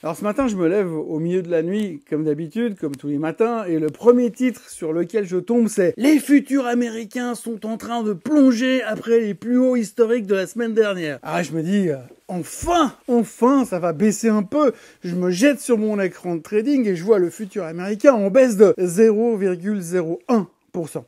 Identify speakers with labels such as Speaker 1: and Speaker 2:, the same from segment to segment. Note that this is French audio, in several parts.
Speaker 1: Alors ce matin, je me lève au milieu de la nuit, comme d'habitude, comme tous les matins, et le premier titre sur lequel je tombe, c'est « Les futurs américains sont en train de plonger après les plus hauts historiques de la semaine dernière ». Ah, je me dis, enfin, ça va baisser un peu. Je me jette sur mon écran de trading et je vois le futur américain en baisse de 0,01%.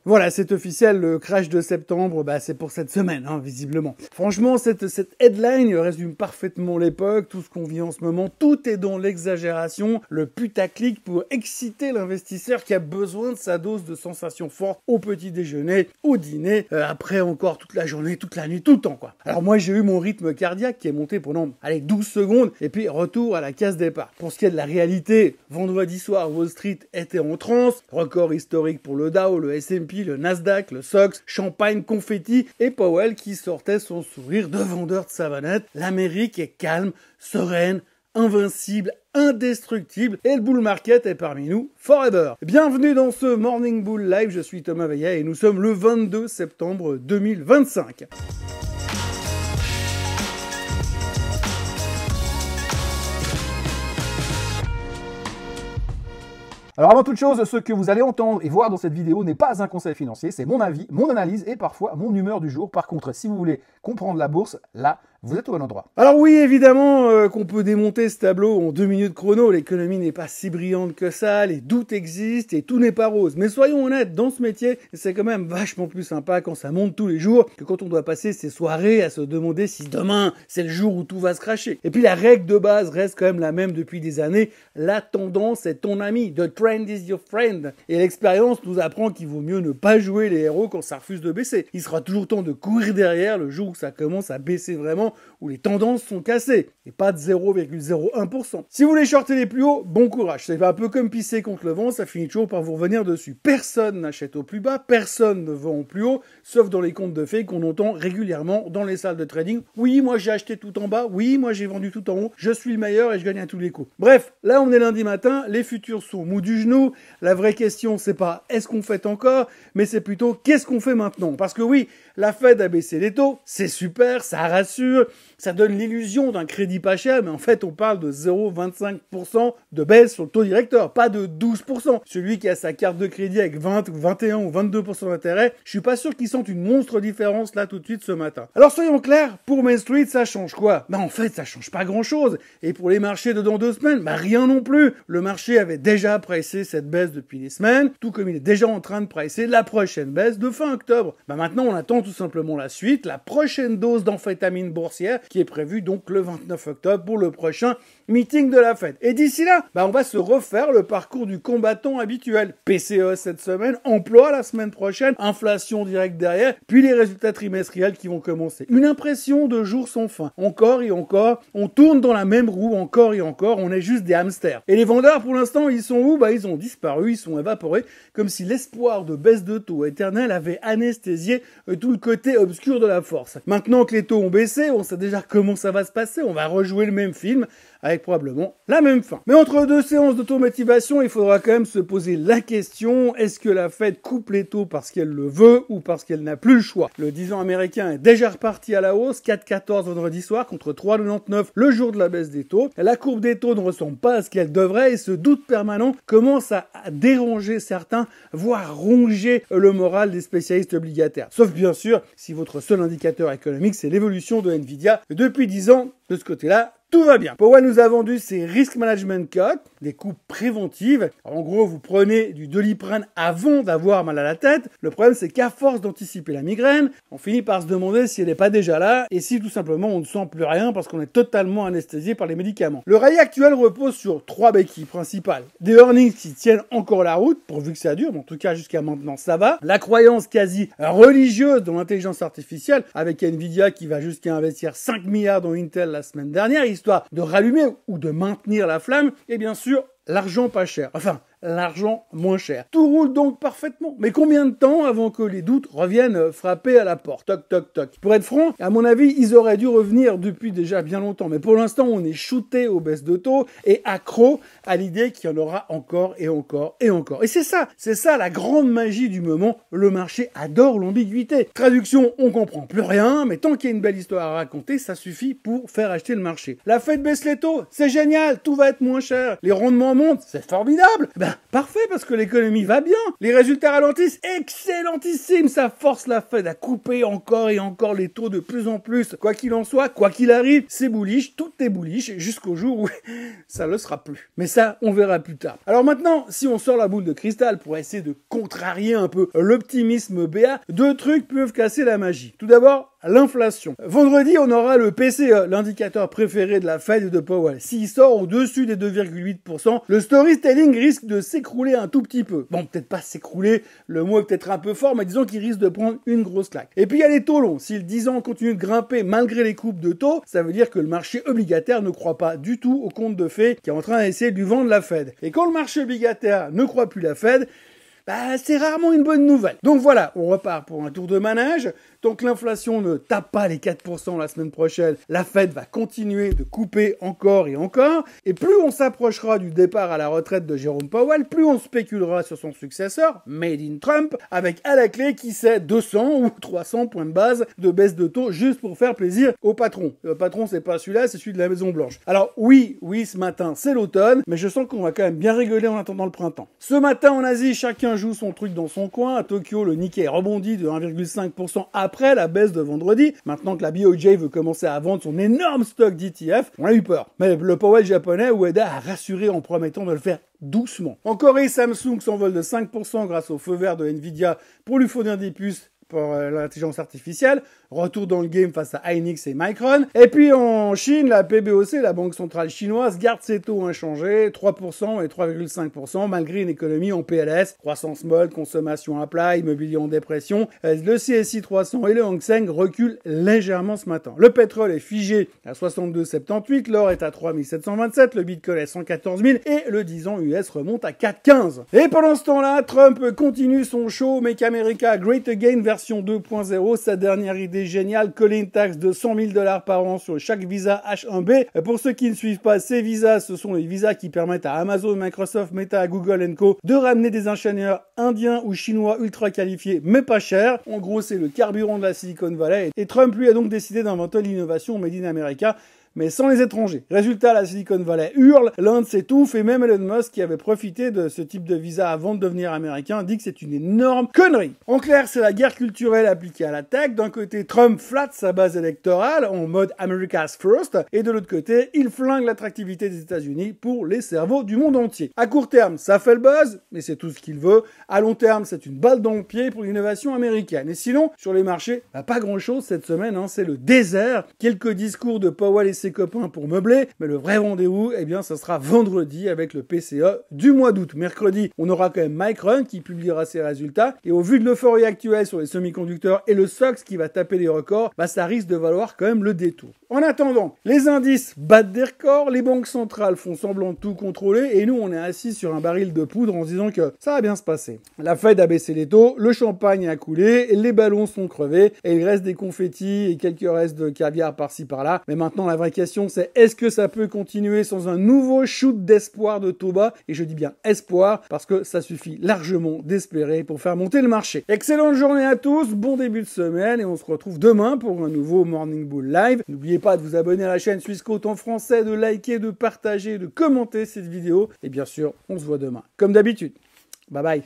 Speaker 1: Voilà, c'est officiel, le crash de septembre, c'est pour cette semaine, visiblement. Franchement, cette headline résume parfaitement l'époque, tout ce qu'on vit en ce moment, tout est dans l'exagération, le putaclic pour exciter l'investisseur qui a besoin de sa dose de sensations fortes au petit déjeuner, au dîner, après encore toute la journée, toute la nuit, tout le temps, quoi. Alors moi, j'ai eu mon rythme cardiaque qui est monté pendant, 12 secondes, et puis retour à la case départ. Pour ce qui est de la réalité, vendredi soir, Wall Street était en transe, record historique pour le Dow, le S&P, le Nasdaq, le SOX, champagne, confetti et Powell qui sortait son sourire de vendeur de savonnette. L'Amérique est calme, sereine, invincible, indestructible et le bull market est parmi nous forever. Bienvenue dans ce Morning Bull Live, je suis Thomas Veillet et nous sommes le 22 septembre 2025.
Speaker 2: Alors avant toute chose, ce que vous allez entendre et voir dans cette vidéo n'est pas un conseil financier, c'est mon avis, mon analyse et parfois mon humeur du jour. Par contre, si vous voulez comprendre la bourse, là, vous êtes au bon endroit.
Speaker 1: Alors oui, évidemment qu'on peut démonter ce tableau en 2 minutes chrono, l'économie n'est pas si brillante que ça, les doutes existent et tout n'est pas rose. Mais soyons honnêtes, dans ce métier, c'est quand même vachement plus sympa quand ça monte tous les jours que quand on doit passer ses soirées à se demander si demain c'est le jour où tout va se cracher. Et puis la règle de base reste quand même la même depuis des années, la tendance est ton ami, the trend is your friend. Et l'expérience nous apprend qu'il vaut mieux ne pas jouer les héros quand ça refuse de baisser. Il sera toujours temps de courir derrière le jour où ça commence à baisser vraiment, où les tendances sont cassées, et pas de 0,01%. Si vous voulez shorter les plus hauts, bon courage. C'est un peu comme pisser contre le vent, ça finit toujours par vous revenir dessus. Personne n'achète au plus bas, personne ne vend au plus haut, sauf dans les contes de fées qu'on entend régulièrement dans les salles de trading. Oui, moi j'ai acheté tout en bas, oui, moi j'ai vendu tout en haut, je suis le meilleur et je gagne à tous les coups. Bref, là on est lundi matin, les futurs sont mous du genou, la vraie question c'est pas est-ce qu'on fait encore, mais c'est plutôt qu'est-ce qu'on fait maintenant. Parce que oui, la Fed a baissé les taux, c'est super, ça rassure, ça donne l'illusion d'un crédit pas cher, mais en fait, on parle de 0,25% de baisse sur le taux directeur, pas de 12%. Celui qui a sa carte de crédit avec 20, 21 ou 22% d'intérêt, je suis pas sûr qu'il sente une monstre différence là tout de suite ce matin. Alors soyons clairs, pour Main Street, ça change quoi? En fait, ça change pas grand-chose. Et pour les marchés de dans 2 semaines, rien non plus. Le marché avait déjà pricé cette baisse depuis des semaines, tout comme il est déjà en train de pricer la prochaine baisse de fin octobre. Maintenant, on attend tout simplement la suite, la prochaine dose d'amphétamine boursière, qui est prévu donc le 29 octobre pour le prochain meeting de la Fed. Et d'ici là, on va se refaire le parcours du combattant habituel. PCE cette semaine, emploi la semaine prochaine, inflation directe derrière, puis les résultats trimestriels qui vont commencer. Une impression de jour sans fin. Encore et encore, on tourne dans la même roue, encore et encore, on est juste des hamsters. Et les vendeurs, pour l'instant, ils sont où? Ils ont disparu, ils sont évaporés, comme si l'espoir de baisse de taux éternel avait anesthésié tout le côté obscur de la force. Maintenant que les taux ont baissé, on sait déjà comment ça va se passer, on va rejouer le même film avec probablement la même fin. Mais entre 2 séances d'automotivation, il faudra quand même se poser la question, est-ce que la Fed coupe les taux parce qu'elle le veut ou parce qu'elle n'a plus le choix? Le 10 ans américain est déjà reparti à la hausse, 4,14 vendredi soir contre 3,99 le jour de la baisse des taux. La courbe des taux ne ressemble pas à ce qu'elle devrait et ce doute permanent commence à déranger certains, voire ronger le moral des spécialistes obligataires. Sauf bien sûr si votre seul indicateur économique c'est l'évolution de Nvidia depuis 10 ans. De ce côté-là, tout va bien. Powell nous a vendu ses risk management cuts, des coupes préventives. Alors, en gros, vous prenez du Doliprane avant d'avoir mal à la tête. Le problème, c'est qu'à force d'anticiper la migraine, on finit par se demander si elle n'est pas déjà là et si tout simplement on ne sent plus rien parce qu'on est totalement anesthésié par les médicaments. Le rallye actuel repose sur 3 béquilles principales. Des earnings qui tiennent encore la route, pourvu que ça dure, mais en tout cas jusqu'à maintenant ça va. La croyance quasi religieuse dans l'intelligence artificielle avec Nvidia qui va jusqu'à investir 5 milliards dans Intel la semaine dernière, histoire de rallumer ou de maintenir la flamme, et bien sûr, l'argent pas cher. Enfin, l'argent moins cher. Tout roule donc parfaitement. Mais combien de temps avant que les doutes reviennent frapper à la porte? Toc, toc, toc. Pour être franc, à mon avis, ils auraient dû revenir depuis déjà bien longtemps. Mais pour l'instant, on est shooté aux baisses de taux et accro à l'idée qu'il y en aura encore et encore et encore. Et c'est ça la grande magie du moment. Le marché adore l'ambiguïté. Traduction, on comprend plus rien, mais tant qu'il y a une belle histoire à raconter, ça suffit pour faire acheter le marché. La Fed baisse les taux, c'est génial, tout va être moins cher. Les rendements montent, c'est formidable. Ben, parfait, parce que l'économie va bien. Les résultats ralentissent, excellentissime. Ça force la Fed à couper encore et encore les taux de plus en plus. Quoi qu'il en soit, quoi qu'il arrive, c'est bullish, tout est bullish, jusqu'au jour où ça le sera plus. Mais ça, on verra plus tard. Alors maintenant, si on sort la boule de cristal pour essayer de contrarier un peu l'optimisme BA, deux trucs peuvent casser la magie. Tout d'abord, l'inflation. Vendredi, on aura le PCE, l'indicateur préféré de la Fed et de Powell. S'il sort au-dessus des 2,8%, le storytelling risque de s'écrouler un tout petit peu. Bon, peut-être pas s'écrouler, le mot est peut-être un peu fort, mais disons qu'il risque de prendre une grosse claque. Et puis il y a les taux longs. Si le 10 ans continue de grimper malgré les coupes de taux, ça veut dire que le marché obligataire ne croit pas du tout au conte de fées qui est en train d'essayer de lui vendre la Fed. Et quand le marché obligataire ne croit plus la Fed, bah, c'est rarement une bonne nouvelle. Donc voilà, on repart pour un tour de manège. Tant que l'inflation ne tape pas les 4% la semaine prochaine, la Fed va continuer de couper encore et encore. Et plus on s'approchera du départ à la retraite de Jérôme Powell, plus on spéculera sur son successeur, Made in Trump, avec à la clé, qui sait, 200 ou 300 points de base de baisse de taux juste pour faire plaisir au patron. Le patron, c'est pas celui-là, c'est celui de la Maison Blanche. Alors oui, ce matin, c'est l'automne, mais je sens qu'on va quand même bien rigoler en attendant le printemps. Ce matin, en Asie, chacun joue son truc dans son coin. À Tokyo, le Nikkei rebondit de 1,5% après la baisse de vendredi. Maintenant que la BOJ veut commencer à vendre son énorme stock d'ETF, on a eu peur. Mais le Powell japonais, Ueda, a rassuré en promettant de le faire doucement. En Corée, Samsung s'envole de 5% grâce au feu vert de Nvidia pour lui fournir des puces pour l'intelligence artificielle. Retour dans le game face à Hynix et Micron. Et puis en Chine, la PBOC, la banque centrale chinoise, garde ses taux inchangés, 3% et 3,5%, malgré une économie en PLS, croissance molle, consommation à plat, immobilier en dépression. Le CSI 300 et le Hang Seng reculent légèrement ce matin. Le pétrole est figé à 62,78, l'or est à 3727, le bitcoin est à 114 000 et le 10 ans US remonte à 4,15. Et pendant ce temps-là, Trump continue son show Make America Great Again version 2.0, sa dernière idée génial, coller une taxe de 100 000 $ par an sur chaque visa H1B. Pour ceux qui ne suivent pas, ces visas, ce sont les visas qui permettent à Amazon, Microsoft, Meta, Google & Co. de ramener des ingénieurs indiens ou chinois ultra qualifiés, mais pas chers. En gros, c'est le carburant de la Silicon Valley. Et Trump, lui, a donc décidé d'inventer l'innovation Made in America, mais sans les étrangers. Résultat, la Silicon Valley hurle, l'Inde s'étouffe, et même Elon Musk, qui avait profité de ce type de visa avant de devenir américain, dit que c'est une énorme connerie. En clair, c'est la guerre culturelle appliquée à la tech. D'un côté, Trump flatte sa base électorale en mode America's First, et de l'autre côté, il flingue l'attractivité des États-Unis pour les cerveaux du monde entier. À court terme, ça fait le buzz, mais c'est tout ce qu'il veut. À long terme, c'est une balle dans le pied pour l'innovation américaine. Et sinon, sur les marchés, pas grand-chose cette semaine, c'est le désert. Quelques discours de Powell et ses copains pour meubler, mais le vrai rendez-vous, ça sera vendredi avec le PCE du mois d'août. Mercredi, on aura quand même Micron qui publiera ses résultats, et au vu de l'euphorie actuelle sur les semi-conducteurs et le SOX qui va taper les records, ça risque de valoir quand même le détour. En attendant, les indices battent des records, les banques centrales font semblant de tout contrôler, et nous on est assis sur un baril de poudre en se disant que ça va bien se passer. La Fed a baissé les taux, le champagne a coulé, les ballons sont crevés, et il reste des confettis et quelques restes de caviar par-ci par-là. Mais maintenant la vraie question c'est, est-ce que ça peut continuer sans un nouveau shoot d'espoir de taux bas? Et je dis bien espoir, parce que ça suffit largement d'espérer pour faire monter le marché. Excellente journée à tous, bon début de semaine, et on se retrouve demain pour un nouveau Morning Bull Live. N'oubliez pas de vous abonner à la chaîne Swissquote en français, de liker, de partager, de commenter cette vidéo, et bien sûr, on se voit demain. Comme d'habitude. Bye bye.